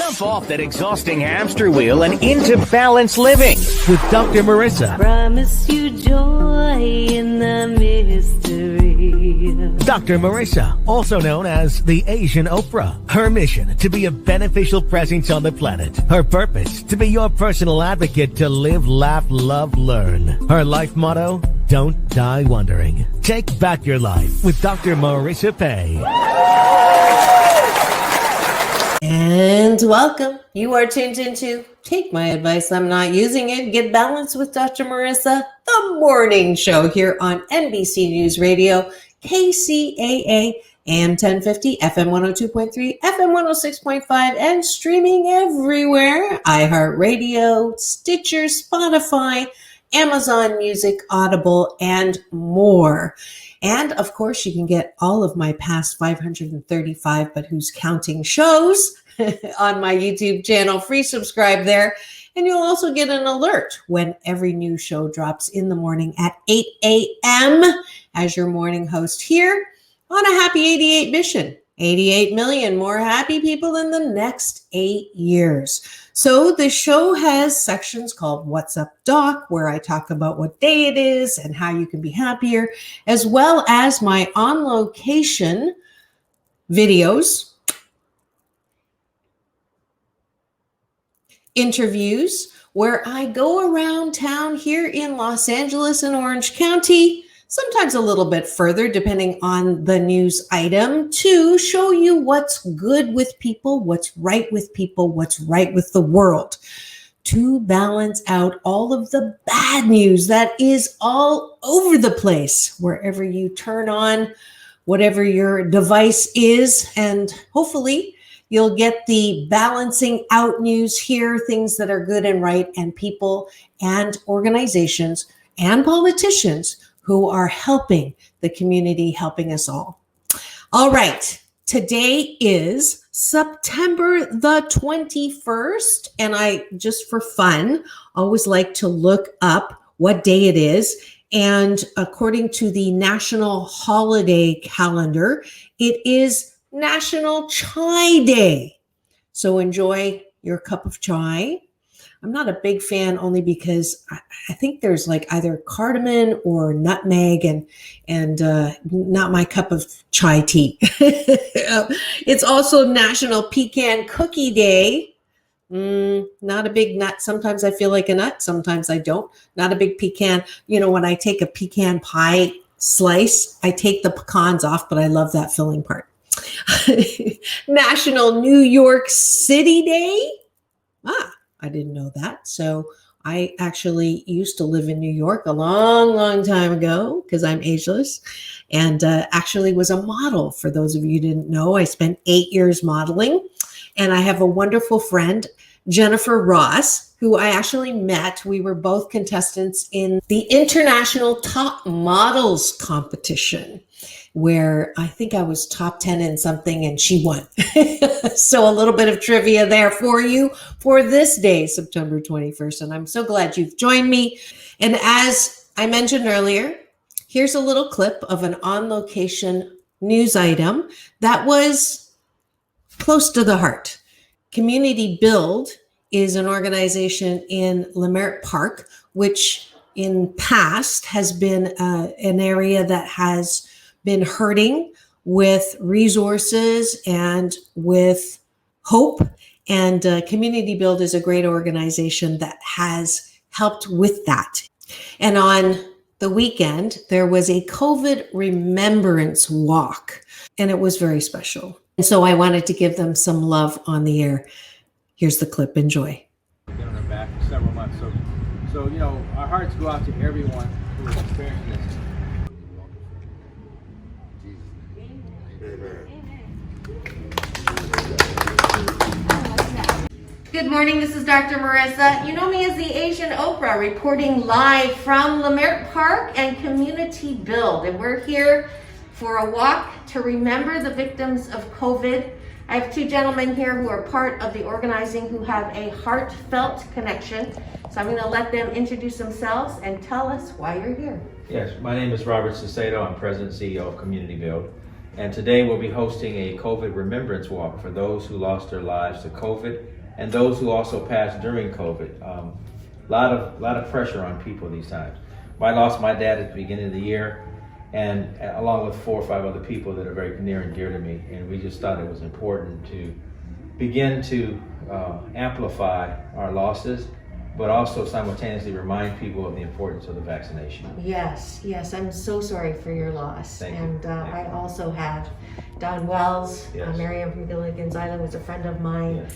Jump off that exhausting hamster wheel and into balanced living with Dr. Marissa. Promise you joy in the mystery. Dr. Marissa, also known as the Asian Oprah. Her mission, to be a beneficial presence on the planet. Her purpose, to be your personal advocate to live, laugh, love, learn. Her life motto, don't die wondering. Take back your life with Dr. Marissa Pay. And welcome. You are tuned into Take My Advice, I'm Not Using It. Get Balanced with Dr. Marissa, the morning show here on NBC News Radio, KCAA, AM 1050, FM 102.3, FM 106.5, and streaming everywhere. iHeartRadio, Stitcher, Spotify, Amazon Music, Audible, and more. And of course, you can get all of my past 535, but who's counting shows on my YouTube channel. Free subscribe there. And you'll also get an alert when every new show drops in the morning at 8 a.m. as your morning host here on a happy 88 mission. 88 million more happy people in the next 8 years. So the show has sections called What's Up Doc, where I talk about what day it is and how you can be happier, as well as my on-location videos, interviews, where I go around town here in Los Angeles and Orange County, sometimes a little bit further, depending on the news item, to show you what's good with people, what's right with people, what's right with the world, to balance out all of the bad news that is all over the place, wherever you turn on, whatever your device is, and hopefully you'll get the balancing out news here, things that are good and right, and people and organizations and politicians who are helping the community, helping us all. All right, today is September the 21st, and I, just for fun, always like to look up what day it is. And according to the National Holiday Calendar, it is National Chai Day. So enjoy your cup of chai. I'm not a big fan only because I think there's like either cardamom or nutmeg and not my cup of chai tea. It's also National Pecan Cookie Day. Not a big nut. Sometimes I feel like a nut. Sometimes I don't. Not a big pecan. You know, when I take a pecan pie slice, I take the pecans off, but I love that filling part. National New York City Day. I didn't know that. So I actually used to live in New York a long, long time ago because I'm ageless, and actually was a model. For those of you who didn't know, I spent 8 years modeling, and I have a wonderful friend, Jennifer Ross, who I actually met. We were both contestants in the International Top Models competition, where I think I was top 10 in something and she won. So a little bit of trivia there for you for this day, September 21st. And I'm so glad you've joined me. And as I mentioned earlier, here's a little clip of an on-location news item that was close to the heart. Community Build is an organization in Leimert Park, which in past has been an area that has been hurting with resources and with hope. And Community Build is a great organization that has helped with that. And on the weekend, there was a COVID Remembrance Walk, and it was very special. And so I wanted to give them some love on the air. Here's the clip. Enjoy. Been on her back for several months. So you know, our hearts go out to everyone who is experiencing this. Good morning, this is Dr. Marissa. You know me as the Asian Oprah, reporting live from Leimert Park and Community Build. And we're here for a walk to remember the victims of COVID. I have two gentlemen here who are part of the organizing who have a heartfelt connection. So I'm going to let them introduce themselves and tell us why you're here. Yes, my name is Robert Cicedo. I'm President and CEO of Community Build. And today we'll be hosting a COVID Remembrance Walk for those who lost their lives to COVID and those who also passed during COVID. A lot of pressure on people these times. I lost my dad at the beginning of the year, and along with 4 or 5 other people that are very near and dear to me. And we just thought it was important to begin to amplify our losses, but also simultaneously remind people of the importance of the vaccination. Yes, I'm so sorry for your loss. Thank you. And I also have Don Wells, Yes. Miriam from Gilligan's Island was a friend of mine, Yes.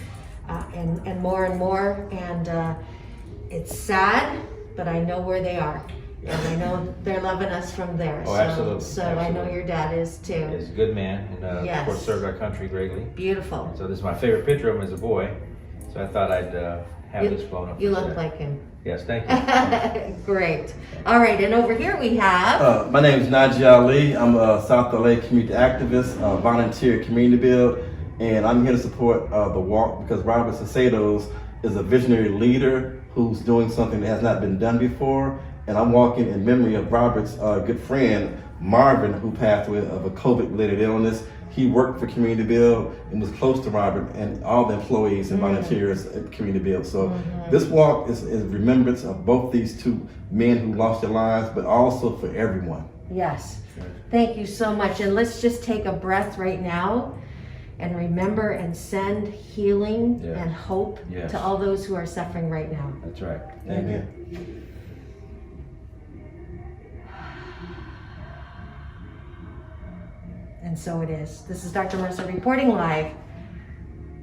and more. And it's sad, but I know where they are. And I know they're loving us from there. Oh, absolutely. So I know your dad is too. He's a good man, and Yes. of course served our country greatly. Beautiful. So this is my favorite picture of him as a boy. So I thought I'd have this blown up. You for look today. like him. Yes, thank you. Great. All right, and over here we have. My name is Najee Ali. I'm a South LA community activist, volunteer community build, and I'm here to support the walk because Robert Sacedos is a visionary leader who's doing something that has not been done before. And I'm walking in memory of Robert's good friend, Marvin, who passed away of a COVID-related illness. He worked for Community Build and was close to Robert and all the employees and volunteers at Community Build. So this walk is remembrance of both these two men who lost their lives, but also for everyone. Yes. Thank you so much. And let's just take a breath right now and remember and send healing Yes. and hope Yes. to all those who are suffering right now. That's right. Amen. And so it is. This is Dr. Marissa reporting live,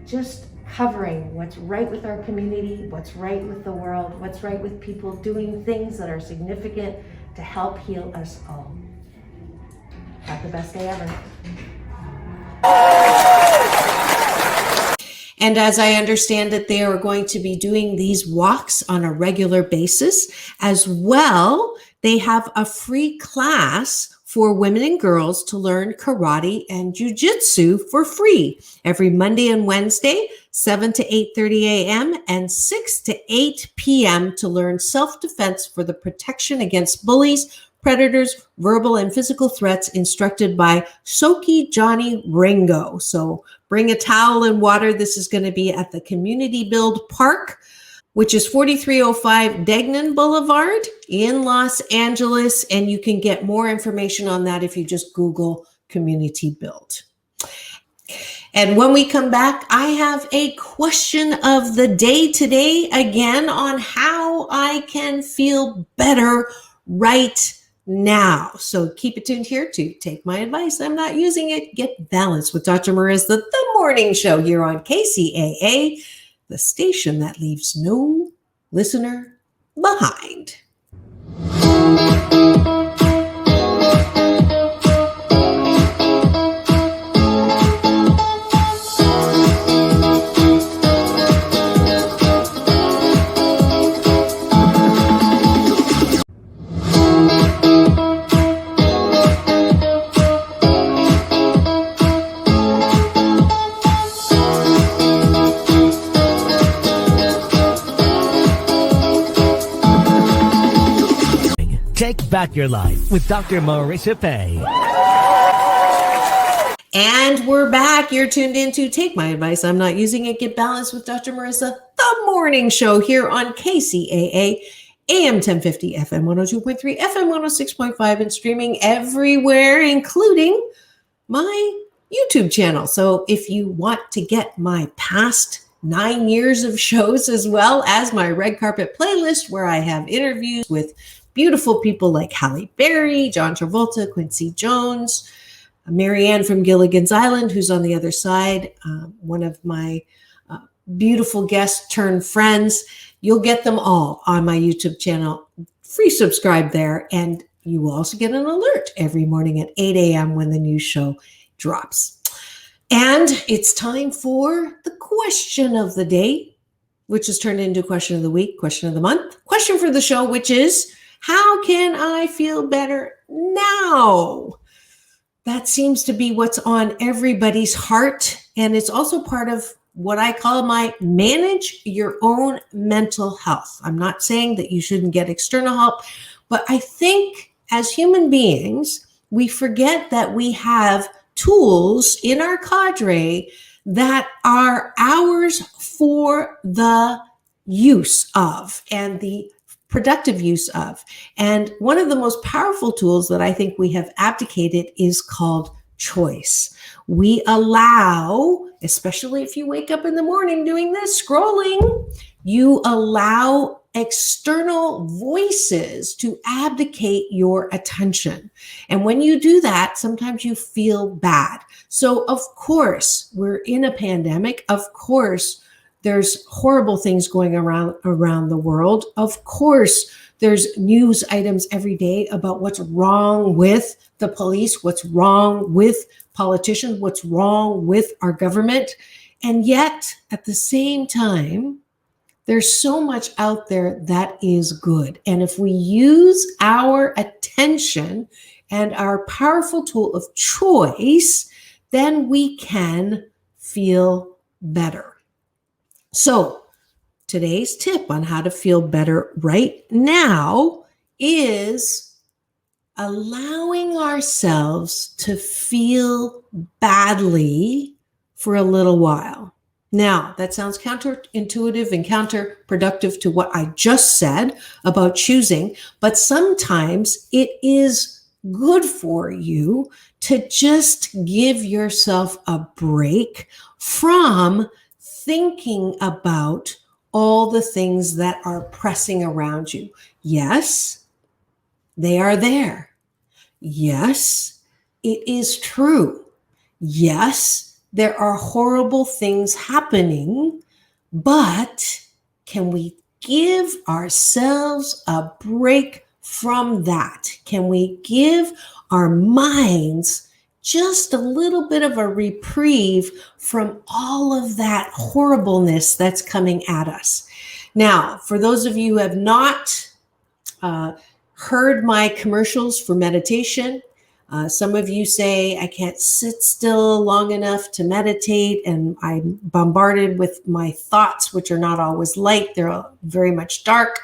just covering what's right with our community, what's right with the world, what's right with people doing things that are significant to help heal us all. Have the best day ever. And as I understand it, they are going to be doing these walks on a regular basis. As well, they have a free class for women and girls to learn karate and jujitsu for free every Monday and Wednesday, 7 to 8:30 a.m. and 6 to 8 p.m. to learn self-defense for the protection against bullies, predators, verbal and physical threats, instructed by Soki Johnny Ringo. So bring a towel and water. This is going to be at the Community Build Park, which is 4305 Degnan Boulevard in Los Angeles. And you can get more information on that if you just Google Community Build. And when we come back, I have a question of the day today, again, on how I can feel better right now. So keep it tuned here to Take My Advice. I'm not using it. Get balanced with Dr. Marissa, the morning show here on KCAA, the station that leaves no listener behind. Take back your life with Dr. Marissa Pay. And we're back. You're tuned in to Take My Advice. I'm not using it. Get balanced with Dr. Marissa, the morning show here on KCAA, AM 1050, FM 102.3, FM 106.5, and streaming everywhere, including my YouTube channel. So if you want to get my past 9 years of shows, as well as my red carpet playlist, where I have interviews with beautiful people like Halle Berry, John Travolta, Quincy Jones, Marianne from Gilligan's Island, who's on the other side, one of my beautiful guests turned friends. You'll get them all on my YouTube channel. Free subscribe there. And you will also get an alert every morning at 8 a.m. when the new show drops. And it's time for the question of the day, which has turned into question of the week, question of the month, question for the show, which is, how can I feel better now? That seems to be what's on everybody's heart. And it's also part of what I call my manage your own mental health. I'm not saying that you shouldn't get external help, but I think as human beings, we forget that we have tools in our cadre that are ours for the use of and the productive use of. And one of the most powerful tools that I think we have abdicated is called choice. We allow, especially if you wake up in the morning doing this, scrolling, you allow external voices to abdicate your attention. And when you do that, sometimes you feel bad. So of course, we're in a pandemic. Of course, there's horrible things going around the world. Of course, there's news items every day about what's wrong with the police, what's wrong with politicians, what's wrong with our government. And yet, at the same time, there's so much out there that is good. And if we use our attention and our powerful tool of choice, then we can feel better. So today's tip on how to feel better right now is allowing ourselves to feel badly for a little while. Now, that sounds counterintuitive and counterproductive to what I just said about choosing, but sometimes it is good for you to just give yourself a break from thinking about all the things that are pressing around you. Yes, they are there. Yes, it is true. Yes, there are horrible things happening, but can we give ourselves a break from that? Can we give our minds just a little bit of a reprieve from all of that horribleness that's coming at us? Now, for those of you who have not heard my commercials for meditation, some of you say, I can't sit still long enough to meditate, and I'm bombarded with my thoughts, which are not always light. They're very much dark.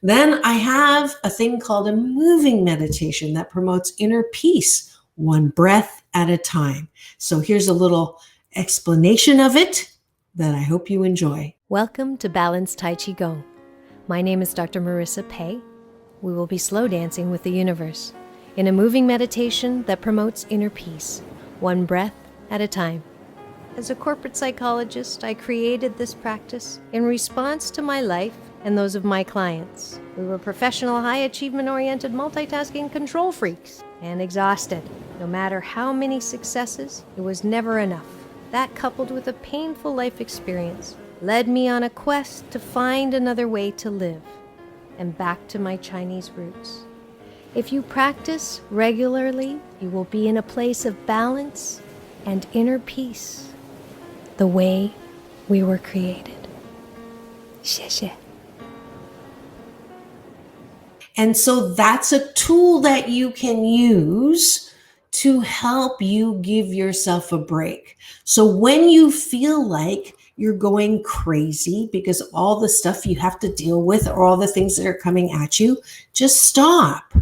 Then I have a thing called a moving meditation that promotes inner peace, one breath at a time. So here's a little explanation of it that I hope you enjoy. Welcome to Balanced Tai Chi Go. My name is Dr. Marissa Pei. We will be slow dancing with the universe in a moving meditation that promotes inner peace, one breath at a time. As a corporate psychologist, I created this practice in response to my life and those of my clients. We were professional, high achievement-oriented, multitasking control freaks and exhausted. No matter how many successes, it was never enough. That, coupled with a painful life experience, led me on a quest to find another way to live and back to my Chinese roots. If you practice regularly, you will be in a place of balance and inner peace, the way we were created. 谢谢. And so that's a tool that you can use to help you give yourself a break. So when you feel like you're going crazy because of all the stuff you have to deal with or all the things that are coming at you, just stop.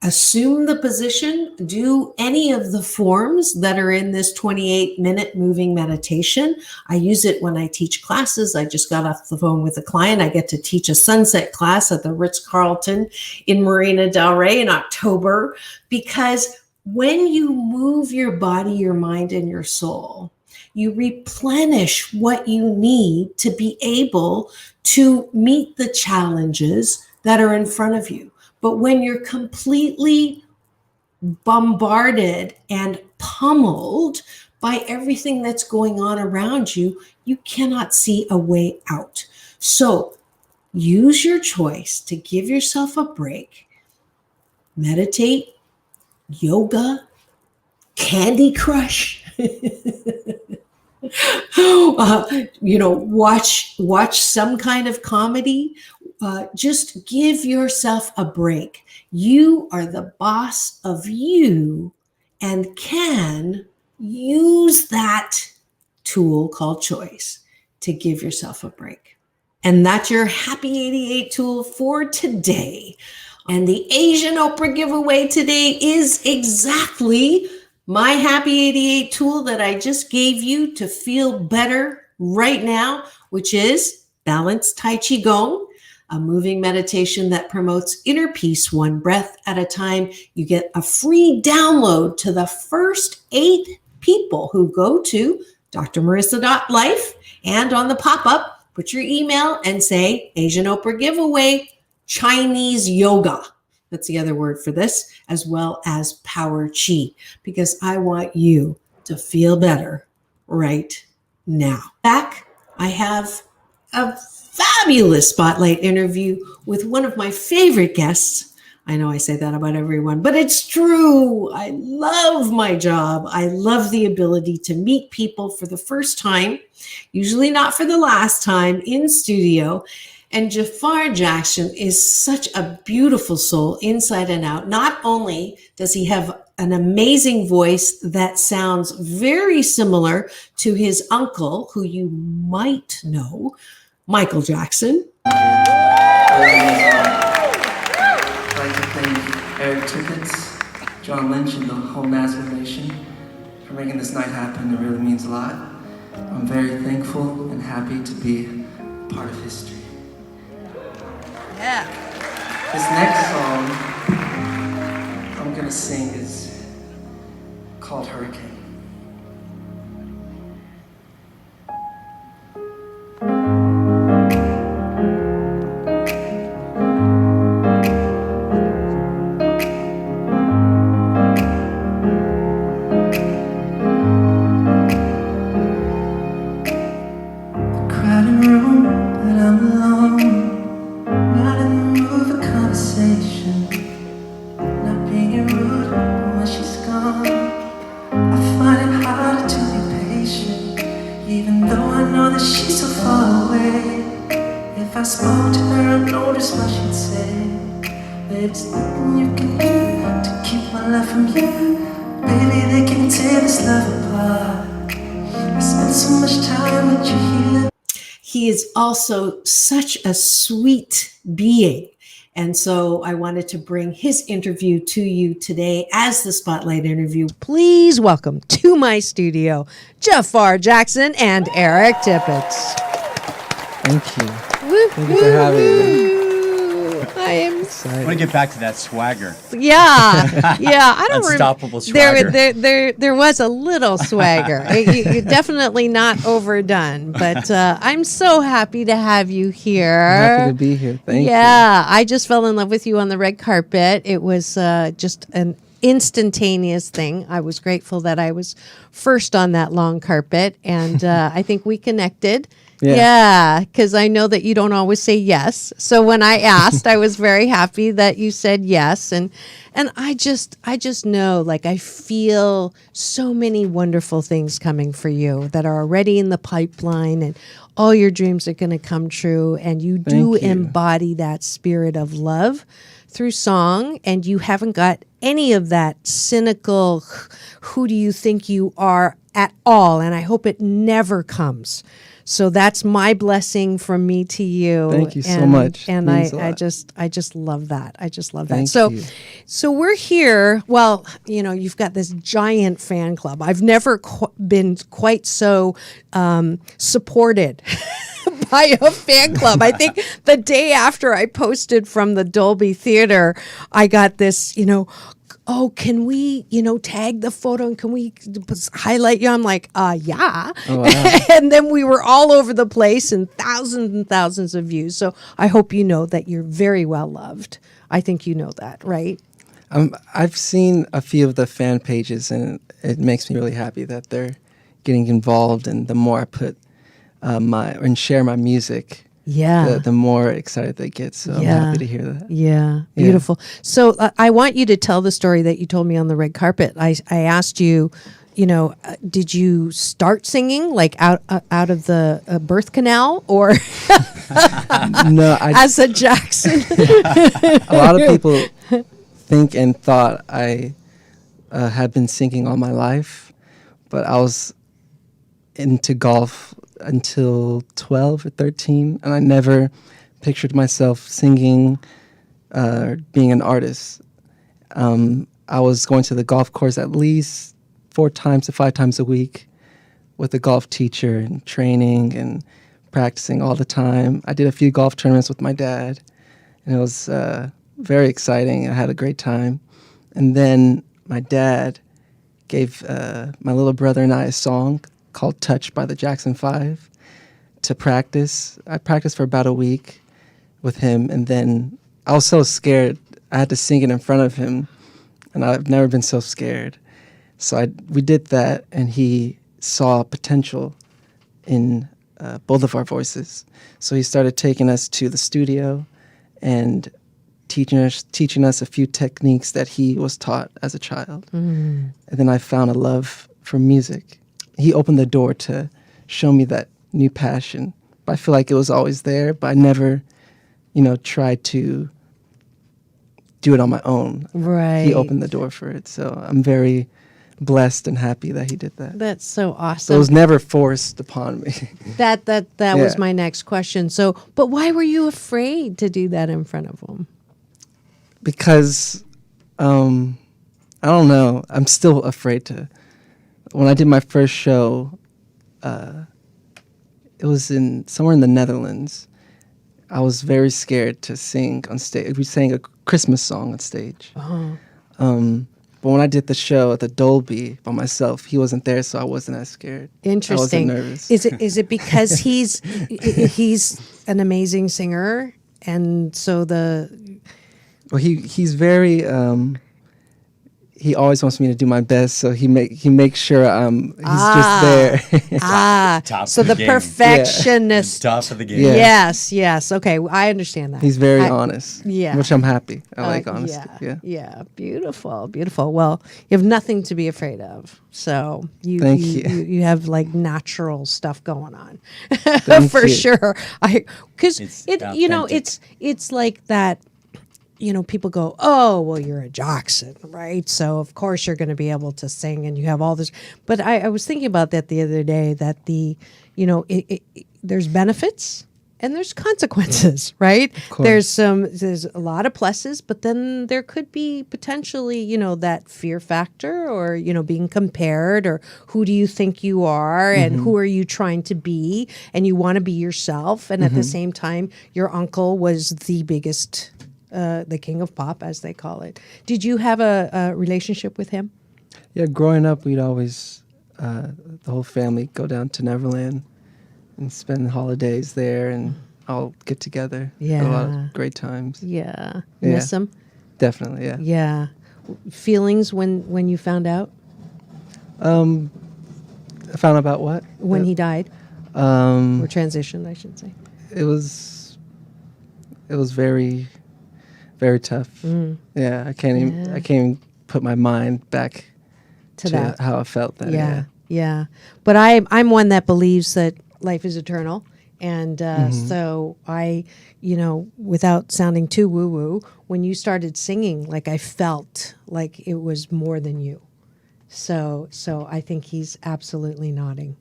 Assume the position, do any of the forms that are in this 28-minute moving meditation. I use it when I teach classes. I just got off the phone with a client. I get to teach a sunset class at the Ritz-Carlton in Marina Del Rey in October, because when you move your body, your mind, and your soul, you replenish what you need to be able to meet the challenges that are in front of you. But when you're completely bombarded and pummeled by everything that's going on around you, you cannot see a way out. So use your choice to give yourself a break. Meditate, yoga, Candy Crush. Watch some kind of comedy. Just give yourself a break. You are the boss of you and can use that tool called choice to give yourself a break. And that's your Happy 88 tool for today. And the Asian Oprah giveaway today is exactly my Happy 88 tool that I just gave you to feel better right now, which is Balanced Tai Chi Gong, a moving meditation that promotes inner peace one breath at a time. You get a free download to the first 8 people who go to drmarissa.life, and on the pop-up, put your email and say Asian Oprah giveaway, Chinese yoga. That's the other word for this, as well as Power Chi, because I want you to feel better right now. Back, I have a fabulous spotlight interview with one of my favorite guests. I know I say that about everyone, but it's true. I love my job. I love the ability to meet people for the first time, usually not for the last time, in studio. And Jaafar Jackson is such a beautiful soul inside and out. Not only does he have an amazing voice that sounds very similar to his uncle, who you might know, Michael Jackson. I'd like to thank Eric Tippett, John Lynch, and the whole Nazareth Nation for making this night happen. It really means a lot. I'm very thankful and happy to be part of history. Yeah. This next song I'm gonna sing is called Hurricane. He is also such a sweet being. And so I wanted to bring his interview to you today as the Spotlight interview. Please welcome to my studio, Jaafar Jackson and Eric Tippett. Thank you. Thank you for having me. I am. I want to get back to that swagger. Yeah. I don't Unstoppable swagger. There was a little swagger. You're definitely not overdone, but I'm so happy to have you here. I'm happy to be here. Thank you. Yeah, I just fell in love with you on the red carpet. It was just an instantaneous thing. I was grateful that I was first on that long carpet, and I think we connected. Yeah, because I know that you don't always say yes. So when I asked, I was very happy that you said yes, and I just know, like, I feel so many wonderful things coming for you that are already in the pipeline, and all your dreams are going to come true, and you do embody that spirit of love through song, and you haven't got any of that cynical, who do you think you are at all, and I hope it never comes. So that's my blessing from me to you. Thank you so much. And I just love that. I just love that. Thank you. So we're here. Well, you've got this giant fan club. I've never been quite so supported by a fan club. I think the day after I posted from the Dolby Theater, I got this, oh, can we, tag the photo and can we highlight you? I'm like, yeah. Oh, wow. And then we were all over the place and thousands of views. So I hope you know that you're very well loved. I think you know that, right? I've seen a few of the fan pages, and it makes me really happy that they're getting involved. And the more I put and share my music, the more excited they get. So I'm happy to hear that. Yeah, beautiful. So I want you to tell the story that you told me on the red carpet. I asked you, did you start singing like out of the birth canal, or no? As a Jackson? A lot of people think and thought I had been singing all my life, but I was into golf until 12 or 13, and I never pictured myself singing or being an artist. I was going to the golf course at least 4 times to 5 times a week with a golf teacher and training and practicing all the time. I did a few golf tournaments with my dad, and it was very exciting. I had a great time. And then my dad gave my little brother and I a song called Touch by the Jackson 5 to practice. I practiced for about a week with him, and then I was so scared. I had to sing it in front of him, and I've never been so scared. So we did that, and he saw potential in both of our voices. So he started taking us to the studio and teaching us a few techniques that he was taught as a child. And then I found a love for music. He opened the door to show me that new passion. But I feel like it was always there, but I never, tried to do it on my own. Right. He opened the door for it. So I'm very blessed and happy that he did that. That's so awesome. So it was never forced upon me. That was my next question. So, but why were you afraid to do that in front of him? Because, I don't know. I'm still afraid to. When I did my first show, it was somewhere in the Netherlands. I was very scared to sing on stage. We sang a Christmas song on stage. But when I did the show at the Dolby by myself, he wasn't there, so I wasn't as scared. Interesting. I wasn't nervous. Is it because he's an amazing singer, and so Well, he's very. He always wants me to do my best, so he makes sure just there. So the perfectionist. Top of the game. Yeah. Yes. Okay, I understand that. He's very honest. Yeah. Which I'm happy. I like honesty. Yeah. Beautiful. Well, you have nothing to be afraid of. So Thank you. You have like natural stuff going on, For sure. Because It's it's like that. People go, oh, well, you're a Jackson, right? So, of course, you're going to be able to sing and you have all this. But I was thinking about that the other day, that there's benefits and there's consequences, right? There's a lot of pluses, but then there could be potentially, that fear factor or, being compared, or who do you think you are and who are you trying to be? And you want to be yourself. And at the same time, your uncle was the biggest the king of pop, as they call it. Did you have a relationship with him? Yeah, growing up, we'd always, the whole family, go down to Neverland and spend holidays there and all get together. Yeah. A lot of great times. Yeah. Miss him? Definitely, yeah. Yeah. Feelings when you found out? I found out about what? When he died? Or transitioned, I should say. It was very... very tough. Yeah, I can't even put my mind back to that. How I felt then. Yeah. But I'm one that believes that life is eternal, and so I, without sounding too woo woo, when you started singing, like I felt like it was more than you. So I think he's absolutely nodding.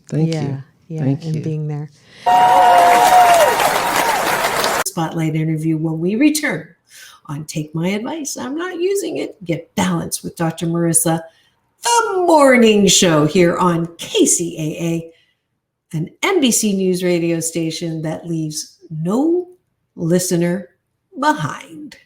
Thank you. Yeah, Thank and you. being there. Spotlight interview when we return on Take My Advice. I'm not using it. Get balanced with Dr. Marissa, the morning show here on KCAA, an NBC News radio station that leaves no listener behind.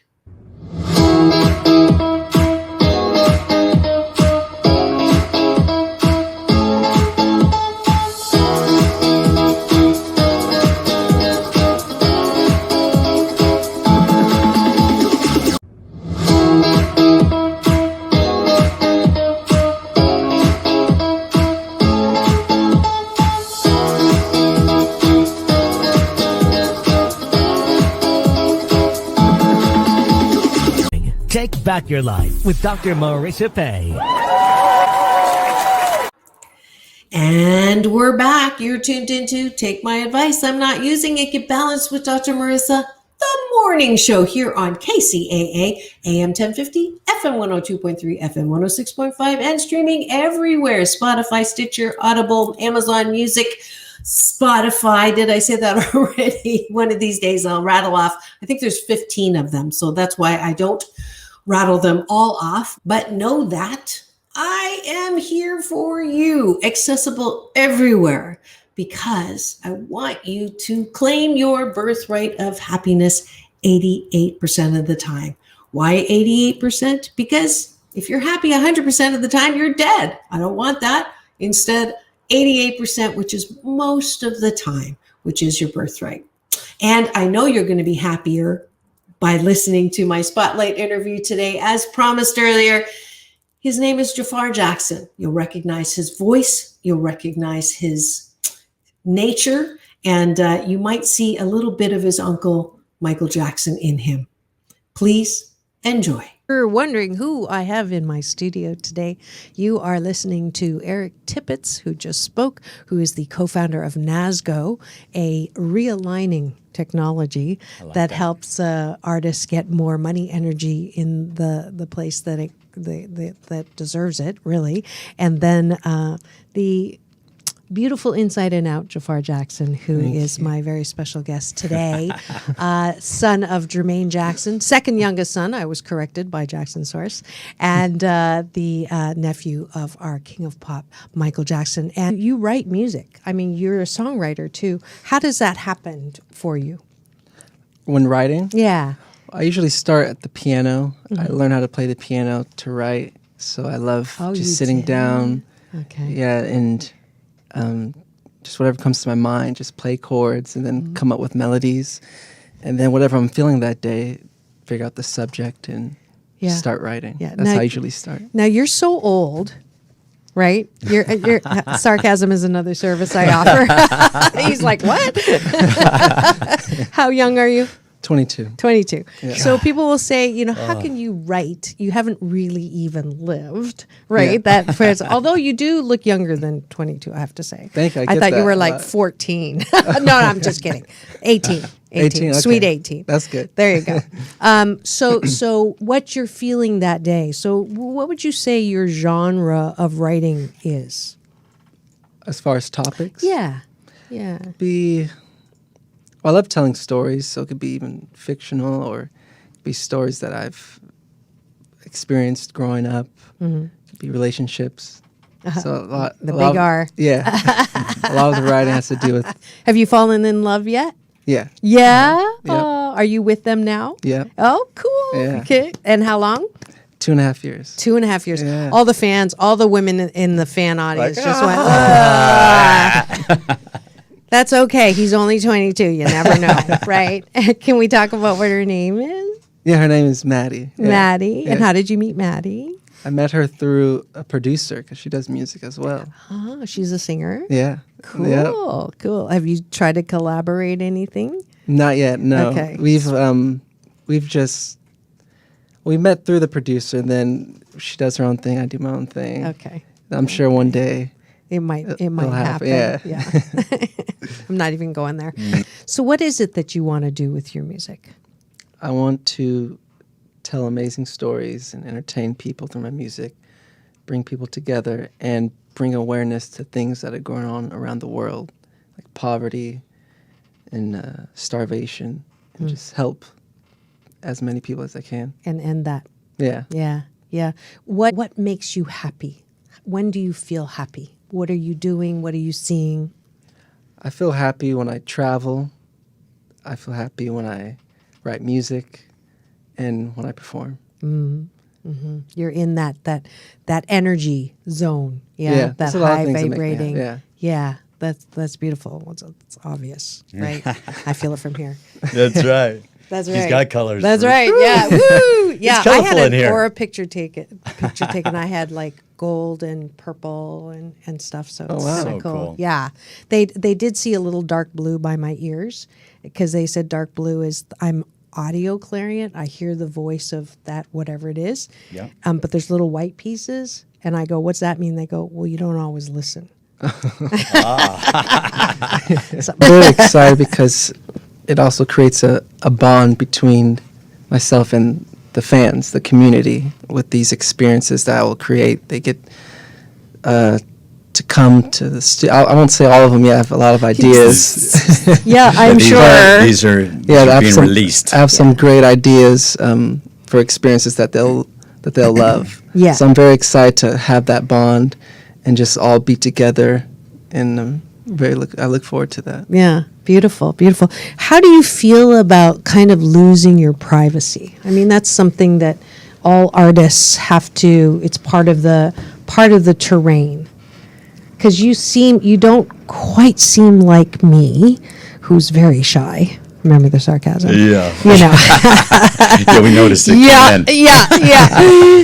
Take back your life with Dr. Marissa Pay. And we're back. You're tuned into Take My Advice. I'm not using it. Get balanced with Dr. Marissa, the morning show here on KCAA, AM 1050, FM 102.3, FM 106.5, and streaming everywhere. Spotify, Stitcher, Audible, Amazon Music, Spotify. Did I say that already? One of these days I'll rattle off. I think there's 15 of them. So that's why I don't rattle them all off. But know that I am here for you, accessible everywhere, because I want you to claim your birthright of happiness 88% of the time. Why 88%? Because if you're happy 100% of the time, you're dead. I don't want that. Instead, 88%, which is most of the time, which is your birthright. And I know you're going to be happier by listening to my spotlight interview today. As promised earlier, his name is Jaafar Jackson. You'll recognize his voice. You'll recognize his nature. And you might see a little bit of his uncle, Michael Jackson, in him. Please enjoy. You're wondering who I have in my studio today. You are listening to Eric Tippett, who just spoke, who is the co-founder of NASGO, a realigning technology that helps artists get more money energy in the place that that deserves it, really. And then the beautiful inside and out Jaafar Jackson, who is my very special guest today, son of Jermaine Jackson, second youngest son. I was corrected by Jackson Source, and the nephew of our King of Pop, Michael Jackson. And you write music. I mean, you're a songwriter too. How does that happen for you? When writing? Yeah. I usually start at the piano. I learn how to play the piano to write. So I love just sitting down. Okay. Yeah, and just whatever comes to my mind, just play chords and then come up with melodies. And then whatever I'm feeling that day, figure out the subject and start writing. Yeah. That's how I usually start. Now, you're so old, right? You're sarcasm is another service I offer. He's like, what? How young are you? 22. 22. Yeah. So people will say, how can you write? You haven't really even lived, right? Yeah. That although you do look younger than 22, I have to say. Thank you. I thought you were like 14. No, I'm just kidding. 18. 18. Okay. Sweet 18. That's good. There you go. So what you're feeling that day. So what would you say your genre of writing is? As far as topics? Yeah. I love telling stories, so it could be even fictional or be stories that I've experienced growing up. It could be relationships. So a lot. The big R. Yeah. A lot of the writing has to do with. Have you fallen in love yet? Yeah. Yeah? Yeah. Are you with them now? Yeah. Oh, cool. Yeah. Okay. And how long? 2.5 years. 2.5 years. Yeah. All the fans, all the women in the fan audience just went, That's okay. He's only 22. You never know, right? Can we talk about what her name is? Yeah, her name is Maddie. Yeah. Maddie. Yeah. And how did you meet Maddie? I met her through a producer because she does music as well. Oh, she's a singer? Yeah. Cool. Yep. Cool. Have you tried to collaborate anything? Not yet, no. Okay. We met through the producer, and then she does her own thing, I do my own thing. Okay. I'm sure one day it might happen. Yeah. I'm not even going there. So what is it that you want to do with your music? I want to tell amazing stories and entertain people through my music, bring people together, and bring awareness to things that are going on around the world, like poverty and starvation, and just help as many people as I can. And end that. Yeah. Yeah. Yeah. What makes you happy? When do you feel happy? What are you doing? What are you seeing? I feel happy when I travel. I feel happy when I write music and when I perform. You're in that energy zone. Yeah, that a lot of high things that make me vibrating. happy, Yeah. That's beautiful. It's obvious, right? I feel it from here. That's right. That's right. He's got colors. That's right. Yeah. Woo! Yeah. It's I colorful had in here. Or a picture taken. I had like gold and purple and stuff. So it's wow. so So cool. Yeah. They did see a little dark blue by my ears because they said dark blue is I'm audio clarion. I hear the voice of that whatever it is. Yeah. But there's little white pieces, and I go, "What's that mean?" They go, "Well, you don't always listen." I'm really excited because it also creates a bond between myself and the fans, the community, with these experiences that I will create. They get to come to the studio. I won't say all of them yet. I have a lot of ideas. Yeah, I'm sure. These are being released. I have some great ideas for experiences that they'll that they'll love. Yeah. So I'm very excited to have that bond and just all be together. And I look forward to that. Yeah, beautiful, beautiful. How do you feel about kind of losing your privacy? I mean, that's something that all artists have to. It's part of the terrain. Because you don't quite seem like me, who's very shy. Remember the sarcasm? Yeah. You know. Yeah, we noticed it. Yeah.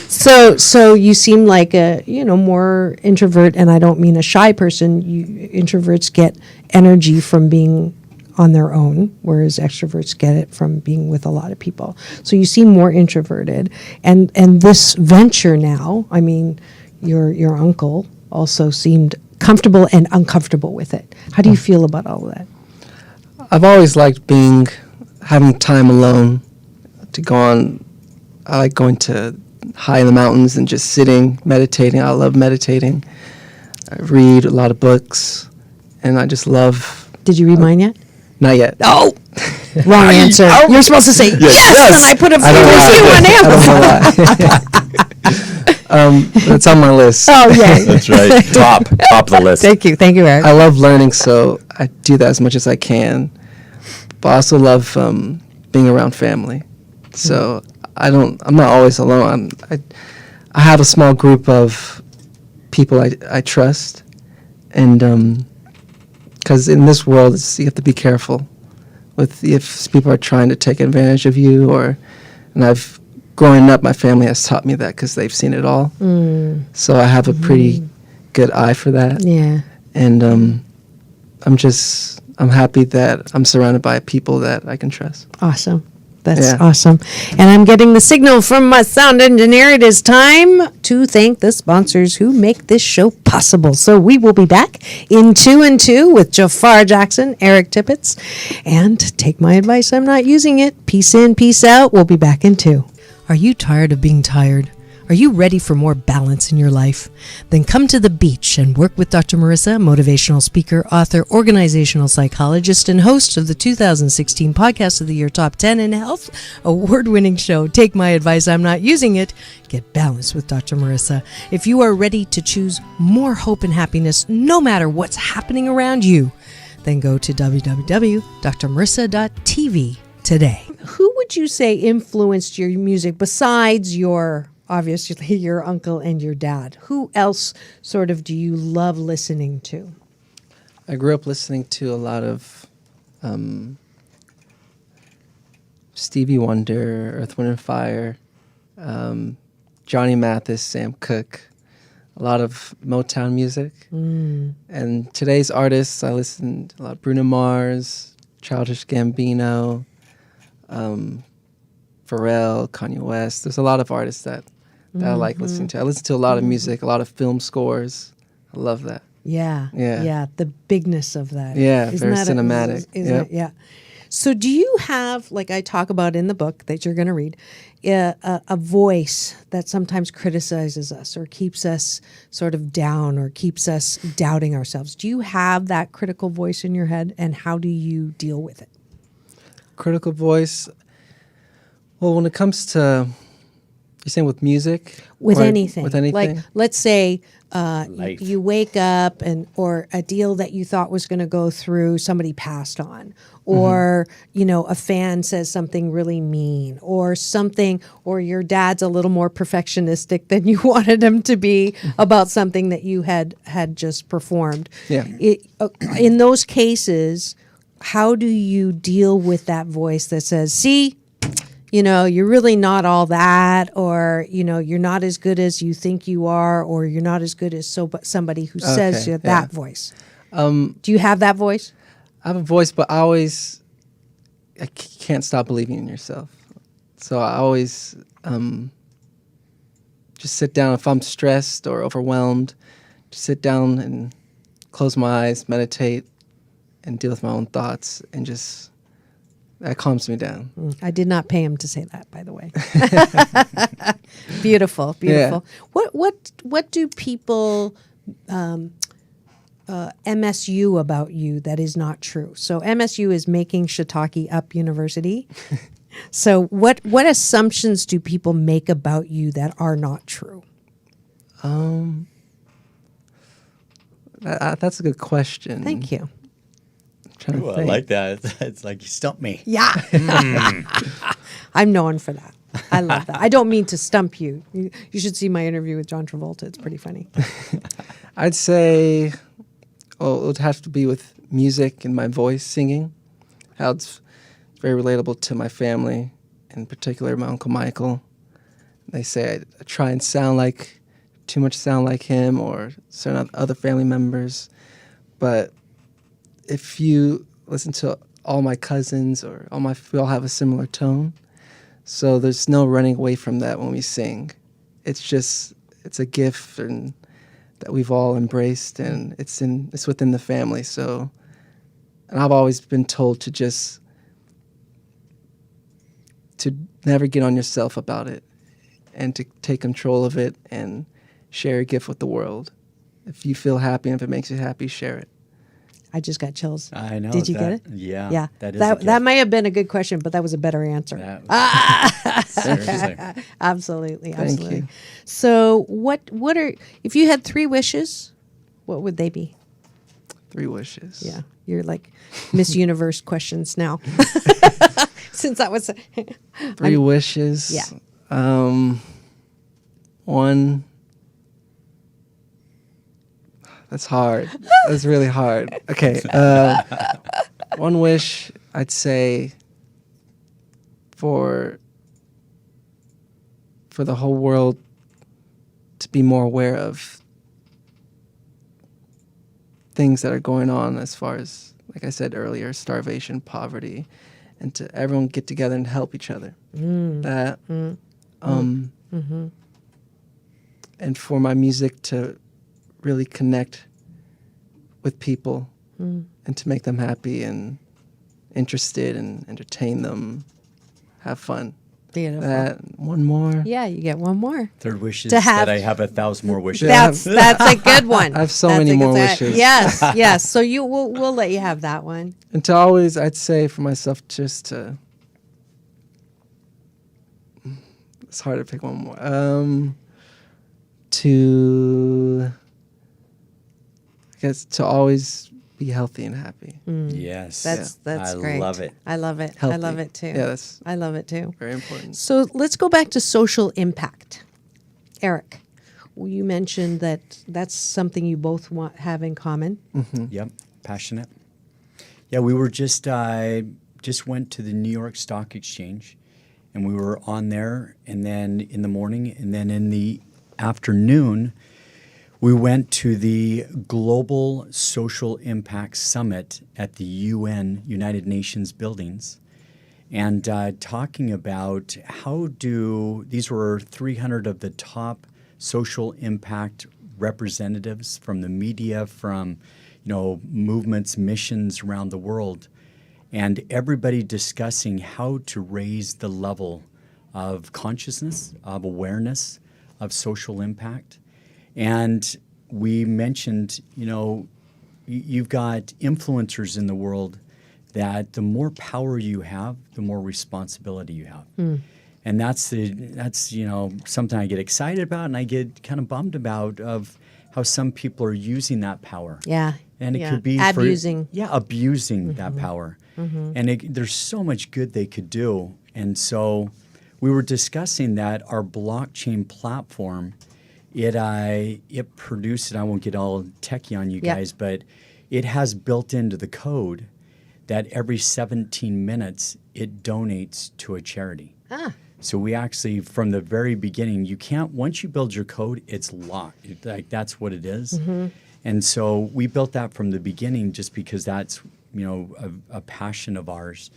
So you seem like a, more introvert, and I don't mean a shy person. Introverts get energy from being on their own, whereas extroverts get it from being with a lot of people. So you seem more introverted. And this venture now, I mean, your uncle also seemed comfortable and uncomfortable with it. How do you feel about all of that? I've always liked having time alone to go on. I like going to high in the mountains and just sitting, meditating. I love meditating. I read a lot of books, and I just love. Did you read mine yet? Not yet. Oh, wrong answer. You're supposed to say yes, and I put a I don't know. It's on my list. Oh, yeah. That's right. Top the list. Thank you, Eric. I love learning, so I do that as much as I can. But I also love being around family. So I'm not always alone. I have a small group of people I trust, and because in this world, you have to be careful with if people are trying to take advantage of you, and growing up, my family has taught me that because they've seen it all. So I have a pretty good eye for that. Yeah. And I'm happy that I'm surrounded by people that I can trust. Awesome. That's awesome. And I'm getting the signal from my sound engineer. It is time to thank the sponsors who make this show possible. So we will be back in 2 and 2 with Jaafar Jackson, Eric Tippett, and take my advice. I'm not using it. Peace in, peace out. We'll be back in 2. Are you tired of being tired? Are you ready for more balance in your life? Then come to the beach and work with Dr. Marissa, motivational speaker, author, organizational psychologist, and host of the 2016 Podcast of the Year Top 10 in Health award-winning show, Take My Advice, I'm Not Using It. Get balanced with Dr. Marissa. If you are ready to choose more hope and happiness no matter what's happening around you, then go to www.drmarissa.tv today. Who would you say influenced your music besides obviously your uncle and your dad? Who else sort of do you love listening to? I grew up listening to a lot of Stevie Wonder, Earth, Wind and Fire, Johnny Mathis, Sam Cooke, a lot of Motown music. And today's artists, I listen to a lot of Bruno Mars, Childish Gambino, Pharrell, Kanye West. There's a lot of artists that I like listening to. I listen to a lot of music, a lot of film scores. I love that. Yeah. The bigness of that. Yeah, very cinematic. Yeah. So do you have, like I talk about in the book that you're going to read, a voice that sometimes criticizes us or keeps us sort of down or keeps us doubting ourselves? Do you have that critical voice in your head, and how do you deal with it? Critical voice. Well, when it comes to, you're saying with music? With anything. With anything? Like, let's say you wake up or a deal that you thought was going to go through, somebody passed on. Or, a fan says something really mean or something, or your dad's a little more perfectionistic than you wanted him to be about something that you had just performed. Yeah. In those cases, how do you deal with that voice that says, see, you're really not all that, or, you're not as good as you think you are, or you're not as good as somebody who says that voice. Do you have that voice? I have a voice, but I can't stop believing in yourself. So I always just sit down. If I'm stressed or overwhelmed, just sit down and close my eyes, meditate, and deal with my own thoughts, and just... that calms me down. I did not pay him to say that, by the way. Beautiful. Yeah. What do people MSU about you that is not true? So MSU is Making Shiitake Up University. So what assumptions do people make about you that are not true? That's a good question. Thank you. Trying to Ooh, I think. like that. It's like you stumped me. Yeah. I'm known for that. I love that. I don't mean to stump you. You should see my interview with John Travolta. It's pretty funny. I'd say, it would have to be with music and my voice singing. How it's very relatable to my family, in particular my Uncle Michael. They say I try and sound like him or certain other family members. But if you listen to all my cousins we all have a similar tone. So there's no running away from that when we sing. It's a gift and that we've all embraced, and it's within the family. So, and I've always been told to never get on yourself about it, and to take control of it and share your gift with the world. If you feel happy and if it makes you happy, share it. I just got chills. I know. Did you get it? Yeah. Yeah. That is That might have been a good question, but that was a better answer. Seriously. Absolutely. Thank you. So if you had 3 wishes, what would they be? 3 wishes. Yeah. You're like Miss Universe questions now. Since that was 3 wishes. Yeah. One. That's hard. That's really hard. Okay. One wish, I'd say, for the whole world to be more aware of things that are going on as far as, like I said earlier, starvation, poverty, and to everyone get together and help each other. And for my music to really connect with people and to make them happy and interested and entertain them, have fun. Beautiful. One more. Yeah, you get one more. Third wish is To have- that I have 1,000 more wishes. That's a good one. I have so That's many a good more one. wishes. Yes. So we'll let you have that one. And to always, I'd say for myself, just to, it's hard to pick one more. I guess to always be healthy and happy. Yes. That's I great. love it. I love it. I Healthy. love it too. Yeah, I love it too. very important. So let's go back to social impact. Eric, you mentioned that that's something you both have in common. Yep. Passionate. Yeah, we were just went to the New York Stock Exchange, and we were on there, and then in the morning, and then in the afternoon, we went to the Global Social Impact Summit at the UN, United Nations buildings, and talking about these were 300 of the top social impact representatives from the media, from movements, missions around the world, and everybody discussing how to raise the level of consciousness, of awareness, of social impact. And we mentioned, you've got influencers in the world that the more power you have, the more responsibility you have. And that's something I get excited about, and I get kind of bummed about, of how some people are using that power. Yeah. And it could be abusing. Abusing that power. And there's so much good they could do. And so we were discussing that our blockchain platform, it produces, I won't get all techie on you guys, but it has built into the code that every 17 minutes it donates to a charity. So we actually, from the very beginning, once you build your code, it's locked. That's what it is. And so we built that from the beginning just because that's, a passion of ours.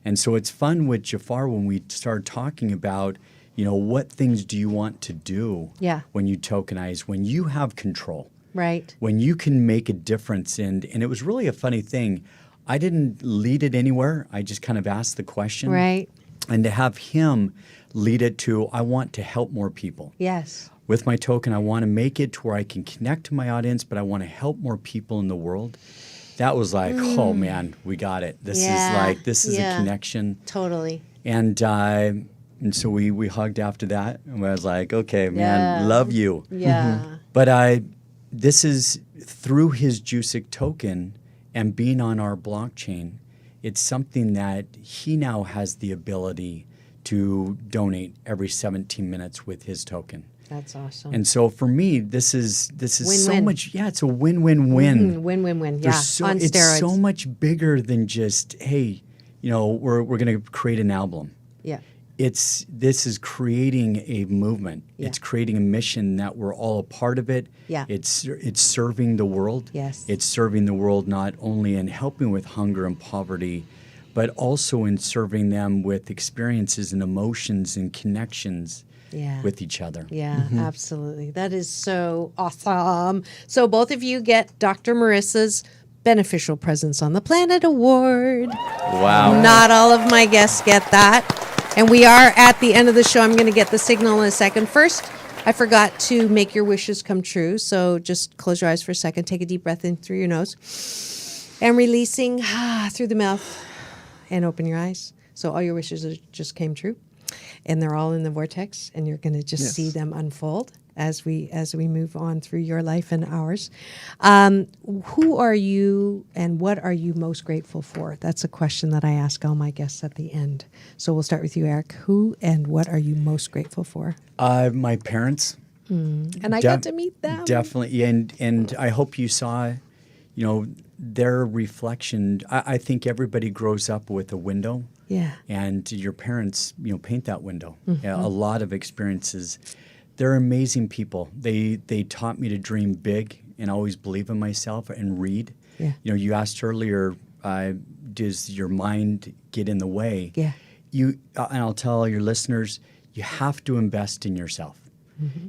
And so it's fun with Jaafar when we started talking about, what things do you want to do when you tokenize, when you have control, Right. when you can make a difference. And it was really a funny thing. I didn't lead it anywhere. I just kind of asked the question. Right. And to have him lead it to, I want to help more people. Yes. With my token, I want to make it to where I can connect to my audience, but I want to help more people in the world. That was like, oh man, we got it. This is a connection. Totally. And so we hugged after that, and I was like, okay, man, Yeah. love you. Yeah. But this is through his Jusic token and being on our blockchain, it's something that he now has the ability to donate every 17 minutes with his token. That's awesome. And so for me, this is so Win-win. much. Yeah, it's a win-win-win. Mhm, win-win-win. Yeah, There's on it's steroids. so much bigger than just, hey, we're going to create an album. Yeah. This is creating a movement. Yeah. It's creating a mission that we're all a part of it. Yeah. It's serving the world. Yes. It's serving the world not only in helping with hunger and poverty, but also in serving them with experiences and emotions and connections Yeah. with each other. Yeah, absolutely. That is so awesome. So both of you get Dr. Marissa's Beneficial Presence on the Planet Award. Wow. Not all of my guests get that. And we are at the end of the show. I'm going to get the signal in a second. First, I forgot to make your wishes come true. So just close your eyes for a second. Take a deep breath in through your nose. And releasing through the mouth. And open your eyes. So all your wishes just came true. And they're all in the vortex. And you're going to just see them unfold as we move on through your life and ours. Who are you and what are you most grateful for? That's a question that I ask all my guests at the end. So we'll start with you, Eric. Who and what are you most grateful for? My parents. And I got to meet them. Definitely. And I hope you saw, their reflection. I think everybody grows up with a window. Yeah. And your parents, paint that window. Yeah, a lot of experiences. They're amazing people. They taught me to dream big and always believe in myself and read. Yeah. You asked earlier, does your mind get in the way? Yeah. And I'll tell all your listeners, you have to invest in yourself.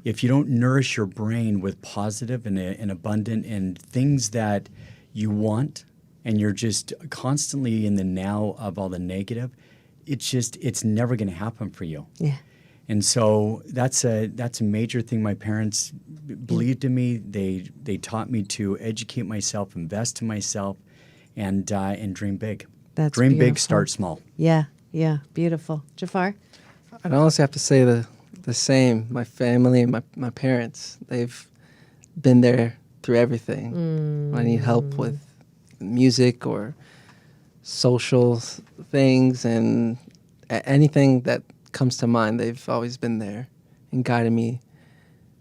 If you don't nourish your brain with positive and abundant and things that you want, and you're just constantly in the now of all the negative, it's never going to happen for you. Yeah. And so that's a major thing. My parents believed in me. They taught me to educate myself, invest in myself, and dream big. That's dream big, beautiful. start small. Yeah. Yeah. Beautiful. Jaafar? I'd honestly have to say the same. My family and my parents, they've been there through everything. When I need help with music or social things and anything that comes to mind, they've always been there and guided me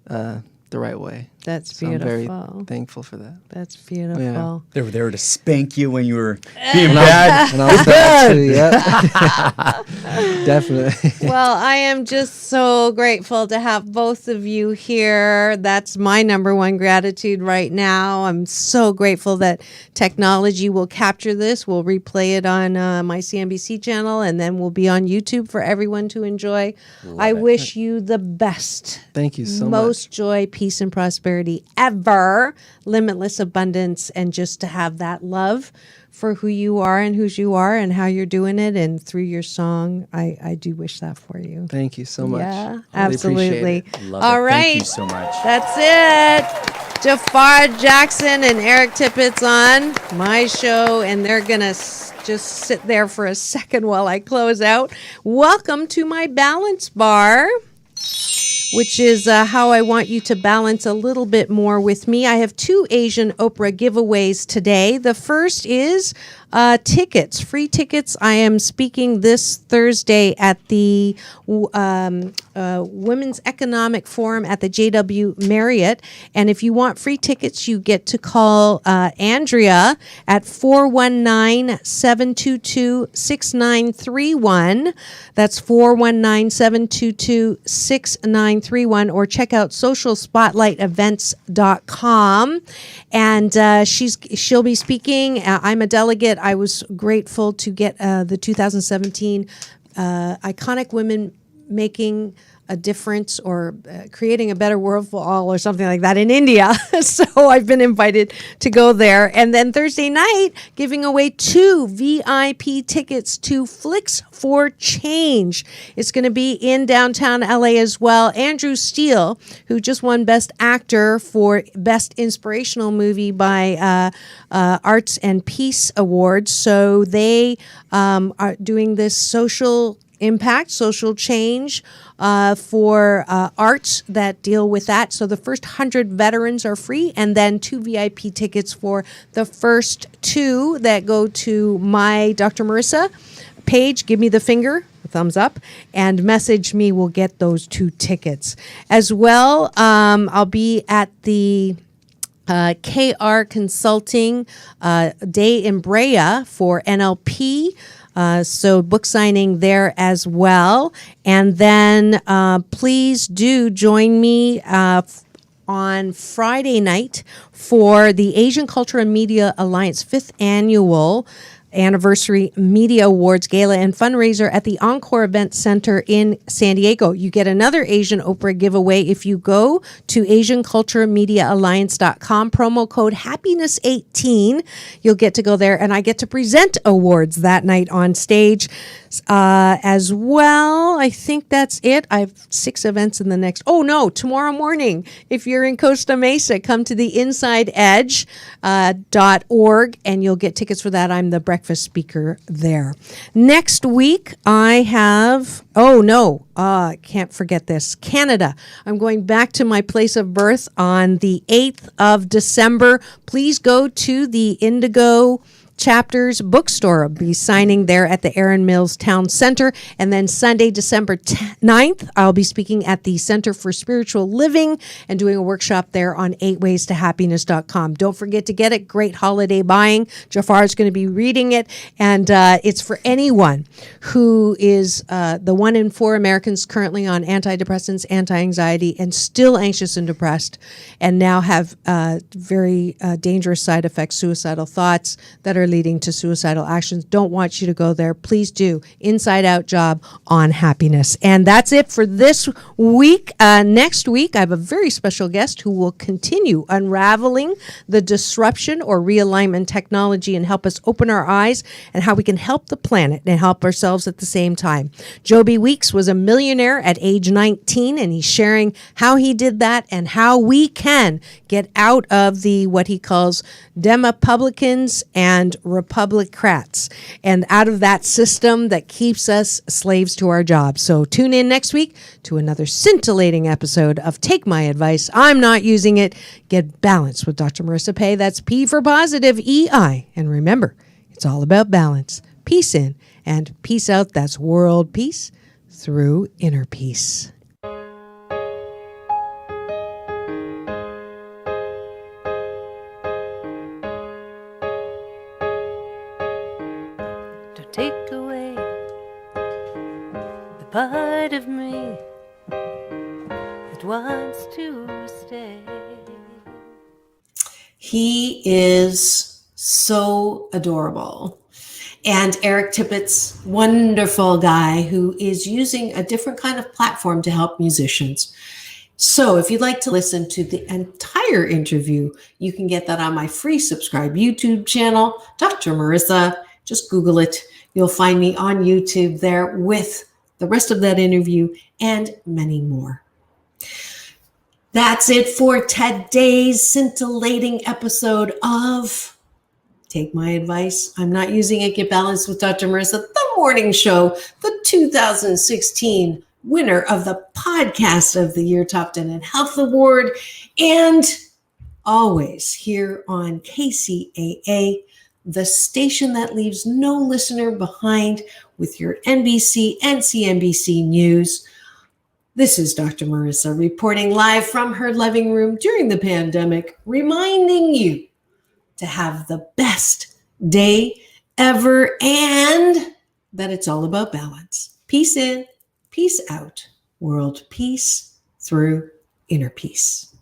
the right way. That's so beautiful. I'm very thankful for that. That's beautiful. Yeah. They were there to spank you when you were being bad. And I was bad too, yeah. Definitely. Well, I am just so grateful to have both of you here. That's my number one gratitude right now. I'm so grateful that technology will capture this. We'll replay it on my CNBC channel, and then we'll be on YouTube for everyone to enjoy. I wish you the best. Thank you so much. Most joy, peace, and prosperity ever, limitless abundance, and just to have that love for who you are and whose you are and how you're doing it. And through your song, I do wish that for you. Thank you so much. Yeah, Really absolutely. appreciate it. Love All it. right. Thank you so much. That's it. Jaafar Jackson and Eric Tippett's on my show, and they're going to just sit there for a second while I close out. Welcome to my balance bar, which is how I want you to balance a little bit more with me. I have 2 Asian Oprah giveaways today. The first is tickets, free tickets. I am speaking this Thursday at the Women's Economic Forum at the JW Marriott. And if you want free tickets, you get to call Andrea at 419-722-6931. That's 419-722-6931, or check out socialspotlightevents.com. And she'll be speaking. I'm a delegate. I was grateful to get the 2017 Iconic Women Making a Difference or Creating a Better World for All or something like that in India. So I've been invited to go there. And then Thursday night, giving away 2 VIP tickets to Flicks for Change. It's going to be in downtown LA as well. Andrew Steele, who just won Best Actor for Best Inspirational Movie by Arts and Peace Awards. So they are doing this social impact, social change, for arts that deal with that. So the first 100 veterans are free, and then 2 VIP tickets for the first 2 that go to my Dr. Marissa page. Give me the finger, thumbs up, and message me. We'll get those 2 tickets. As well, I'll be at the KR Consulting Day in Brea for NLP. So book signing there as well. And then please do join me on Friday night for the Asian Culture and Media Alliance 5th Annual Anniversary Media Awards Gala and Fundraiser at the Encore Event Center in San Diego. You get another Asian Oprah giveaway if you go to AsianCultureMediaAlliance.com, promo code happiness18. You'll get to go there, and I get to present awards that night on stage as well. I think that's it. I have 6 events in the next. Oh no, tomorrow morning, if you're in Costa Mesa, come to the InsideEdge.org and you'll get tickets for that. I'm the breakfast speaker there. Next week, I have, can't forget this, Canada. I'm going back to my place of birth on the 8th of December. Please go to the Indigo Chapters bookstore. I'll be signing there at the Erin Mills Town Center. And then Sunday, December 9th, I'll be speaking at the Center for Spiritual Living and doing a workshop there on 8waystohappiness.com. Don't forget to get it. Great holiday buying. Jaafar is going to be reading it. And it's for anyone who is the 1 in 4 Americans currently on antidepressants, anti-anxiety, and still anxious and depressed, and now have very dangerous side effects, suicidal thoughts that are leading to suicidal actions. Don't want you to go there. Please do. Inside Out job on happiness. And that's it for this week. Next week, I have a very special guest who will continue unraveling the disruption or realignment technology and help us open our eyes and how we can help the planet and help ourselves at the same time. Joby Weeks was a millionaire at age 19, and he's sharing how he did that and how we can get out of the what he calls Demopublicans and Republicrats, and out of that system that keeps us slaves to our jobs. So tune in next week to another scintillating episode of Take My Advice. I'm not using it. Get balanced with Dr. Marissa Pay. That's P for positive, EI. And remember, it's all about balance. Peace in and peace out. That's world peace through inner peace. Take away the part of me that wants to stay. He is so adorable. And Eric Tippett's wonderful guy who is using a different kind of platform to help musicians. So if you'd like to listen to the entire interview, you can get that on my free subscribe YouTube channel, Dr. Marissa. Just Google it. You'll find me on YouTube there with the rest of that interview and many more. That's it for today's scintillating episode of Take My Advice. I'm not using it. Get Balanced with Dr. Marissa, the morning show, the 2016 winner of the Podcast of the Year Top 10 in Health Award, and always here on KCAA, the station that leaves no listener behind with your NBC and CNBC news. This is Dr. Marissa reporting live from her living room during the pandemic, reminding you to have the best day ever and that it's all about balance. Peace in, peace out, world peace through inner peace.